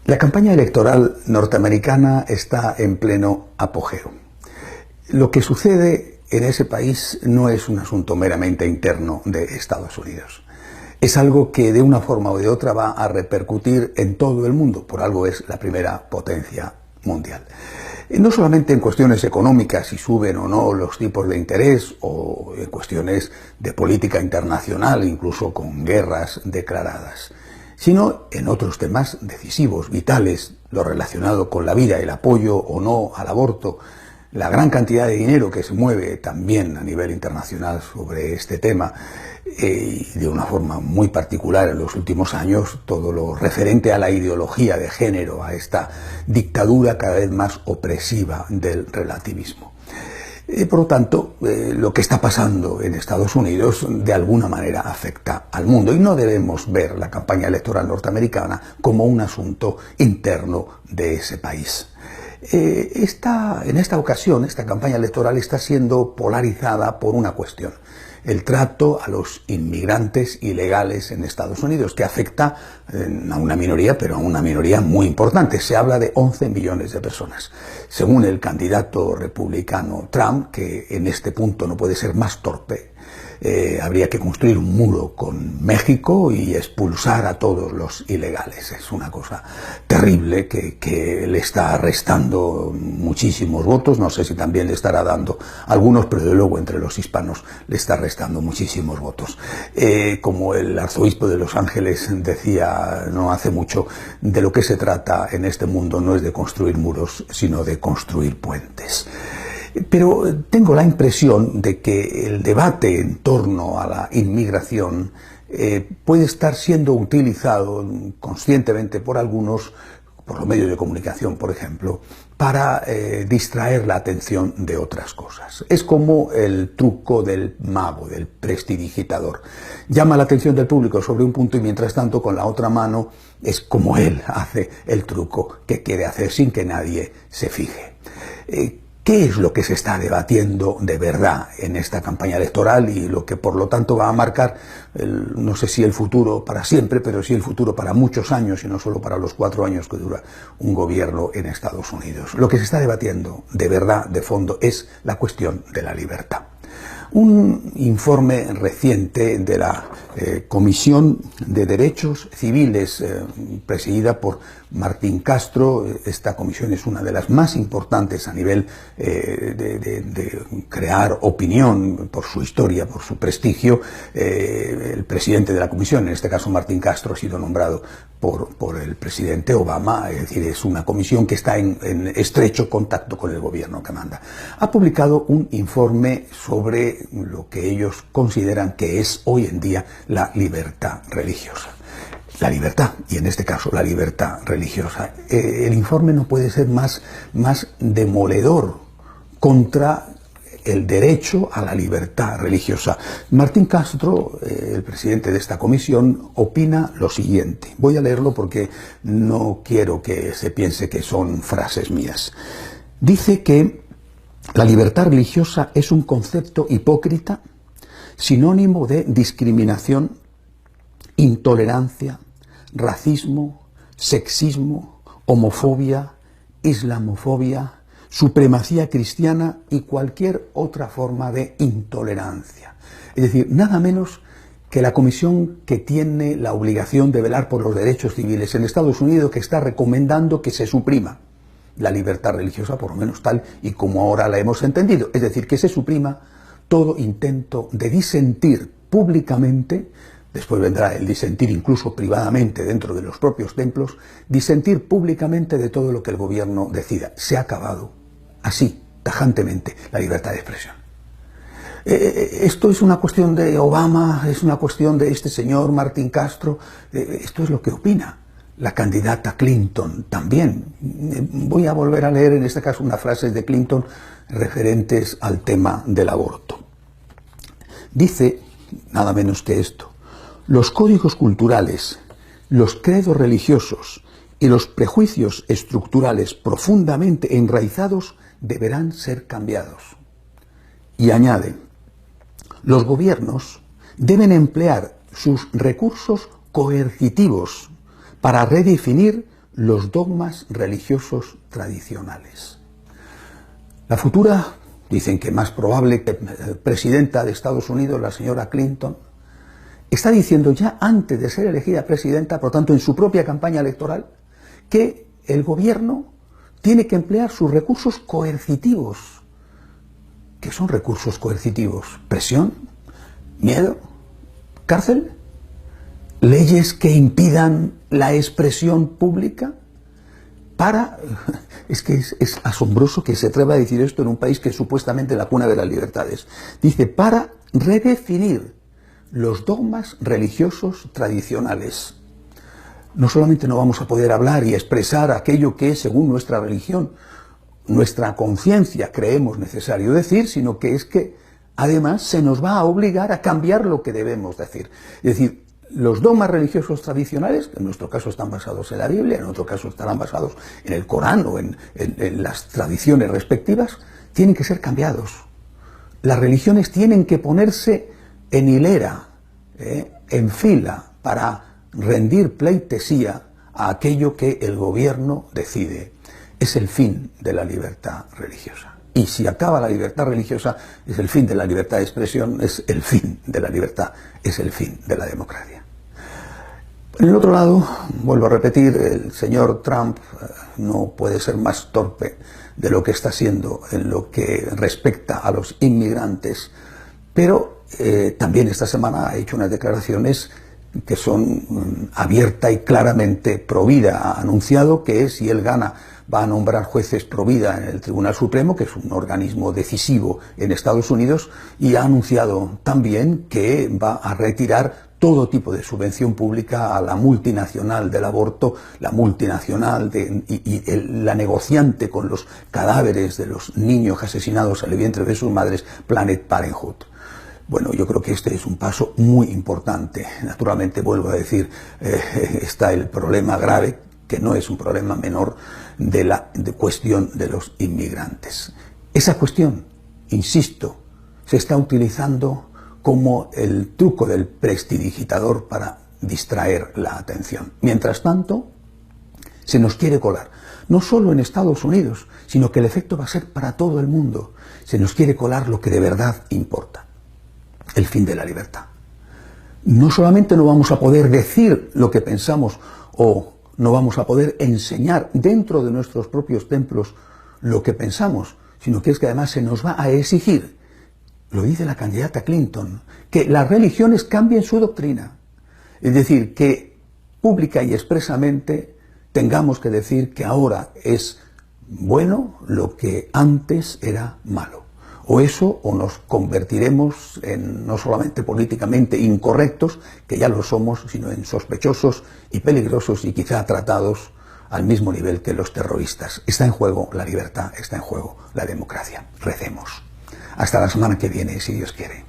La campaña electoral norteamericana está en pleno apogeo. Lo que sucede en ese país no es un asunto meramente interno de Estados Unidos. Es algo que de una forma o de otra va a repercutir en todo el mundo, por algo es la primera potencia mundial. No solamente en cuestiones económicas, si suben o no los tipos de interés, o en cuestiones de política internacional, incluso con guerras declaradas, sino en otros temas decisivos, vitales, lo relacionado con la vida, el apoyo o no al aborto, la gran cantidad de dinero que se mueve también a nivel internacional sobre este tema, y de una forma muy particular en los últimos años, todo lo referente a la ideología de género, a esta dictadura cada vez más opresiva del relativismo. Por lo tanto, lo que está pasando en Estados Unidos de alguna manera afecta al mundo y no debemos ver la campaña electoral norteamericana como un asunto interno de ese país. En esta ocasión, esta campaña electoral está siendo polarizada por una cuestión: el trato a los inmigrantes ilegales en Estados Unidos, que afecta a una minoría, pero a una minoría muy importante. Se habla de 11 millones de personas. Según el candidato republicano Trump, que en este punto no puede ser más torpe, habría que construir un muro con México y expulsar a todos los ilegales. Es una cosa terrible que le está restando muchísimos votos. No sé si también le estará dando algunos, pero de luego entre los hispanos le está restando muchísimos votos. Como el arzobispo de Los Ángeles decía no hace mucho, de lo que se trata en este mundo no es de construir muros, sino de construir puentes. Pero tengo la impresión de que el debate en torno a la inmigración puede estar siendo utilizado conscientemente por algunos, por los medios de comunicación, por ejemplo, para distraer la atención de otras cosas. Es como el truco del mago, del prestidigitador. Llama la atención del público sobre un punto y mientras tanto con la otra mano es como él hace el truco que quiere hacer sin que nadie se fije. ¿Qué es lo que se está debatiendo de verdad en esta campaña electoral y lo que por lo tanto va a marcar, no sé si el futuro para siempre, pero sí el futuro para muchos años y no solo para los 4 años que dura un gobierno en Estados Unidos? Lo que se está debatiendo de verdad, de fondo, es la cuestión de la libertad. Un informe reciente de la Comisión de Derechos Civiles, presidida por Martín Castro. Esta comisión es una de las más importantes a nivel de crear opinión por su historia, por su prestigio. El presidente de la comisión, en este caso Martín Castro, ha sido nombrado por el presidente Obama, es decir, es una comisión que está en estrecho contacto con el gobierno que manda. Ha publicado un informe sobre lo que ellos consideran que es hoy en día la libertad religiosa. La libertad, y en este caso la libertad religiosa. El informe no puede ser más demoledor contra el derecho a la libertad religiosa. Martín Castro, el presidente de esta comisión, opina lo siguiente. Voy a leerlo porque no quiero que se piense que son frases mías. Dice que la libertad religiosa es un concepto hipócrita, sinónimo de discriminación, intolerancia, racismo, sexismo, homofobia, islamofobia, supremacía cristiana y cualquier otra forma de intolerancia. Es decir, nada menos que la comisión que tiene la obligación de velar por los derechos civiles en Estados Unidos, que está recomendando que se suprima la libertad religiosa, por lo menos tal y como ahora la hemos entendido. Es decir, que se suprima todo intento de disentir públicamente. Después vendrá el disentir incluso privadamente dentro de los propios templos, disentir públicamente de todo lo que el gobierno decida. Se ha acabado así, tajantemente, la libertad de expresión. Esto es una cuestión de Obama, es una cuestión de este señor Martín Castro, esto es lo que opina la candidata Clinton también. Voy a volver a leer en este caso unas frases de Clinton referentes al tema del aborto. Dice, nada menos que esto: los códigos culturales, los credos religiosos y los prejuicios estructurales profundamente enraizados deberán ser cambiados. Y añade, los gobiernos deben emplear sus recursos coercitivos para redefinir los dogmas religiosos tradicionales. La futura, dicen que más probable presidenta de Estados Unidos, la señora Clinton, está diciendo ya antes de ser elegida presidenta, por tanto en su propia campaña electoral, que el gobierno tiene que emplear sus recursos coercitivos. ¿Qué son recursos coercitivos? ¿Presión? ¿Miedo? ¿Cárcel? ¿Leyes que impidan la expresión pública? Es que es asombroso que se atreva a decir esto en un país que es supuestamente la cuna de las libertades. Dice, para redefinir los dogmas religiosos tradicionales. No solamente no vamos a poder hablar y expresar aquello que, según nuestra religión, nuestra conciencia creemos necesario decir, sino que es que además se nos va a obligar a cambiar lo que debemos decir. Es decir, los dogmas religiosos tradicionales, que en nuestro caso están basados en la Biblia, en otro caso estarán basados en el Corán o en las tradiciones respectivas, tienen que ser cambiados. Las religiones tienen que ponerse en hilera, en fila, para rendir pleitesía a aquello que el gobierno decide. Es el fin de la libertad religiosa. Y si acaba la libertad religiosa, es el fin de la libertad de expresión, es el fin de la libertad, es el fin de la democracia. En el otro lado, vuelvo a repetir, el señor Trump no puede ser más torpe de lo que está siendo en lo que respecta a los inmigrantes, pero también esta semana ha hecho unas declaraciones que son abierta y claramente pro vida. Ha anunciado que si él gana va a nombrar jueces pro vida en el Tribunal Supremo, que es un organismo decisivo en Estados Unidos, y ha anunciado también que va a retirar todo tipo de subvención pública a la multinacional del aborto, la multinacional la negociante con los cadáveres de los niños asesinados en el vientre de sus madres, Planned Parenthood. Bueno, yo creo que este es un paso muy importante. Naturalmente, vuelvo a decir, está el problema grave, que no es un problema menor, de la cuestión de los inmigrantes. Esa cuestión, insisto, se está utilizando como el truco del prestidigitador para distraer la atención. Mientras tanto, se nos quiere colar, no solo en Estados Unidos, sino que el efecto va a ser para todo el mundo. Se nos quiere colar lo que de verdad importa. El fin de la libertad. No solamente no vamos a poder decir lo que pensamos o no vamos a poder enseñar dentro de nuestros propios templos lo que pensamos, sino que es que además se nos va a exigir, lo dice la candidata Clinton, que las religiones cambien su doctrina. Es decir, que pública y expresamente tengamos que decir que ahora es bueno lo que antes era malo. O eso, o nos convertiremos en no solamente políticamente incorrectos, que ya lo somos, sino en sospechosos y peligrosos y quizá tratados al mismo nivel que los terroristas. Está en juego la libertad, está en juego la democracia. Recemos. Hasta la semana que viene, si Dios quiere.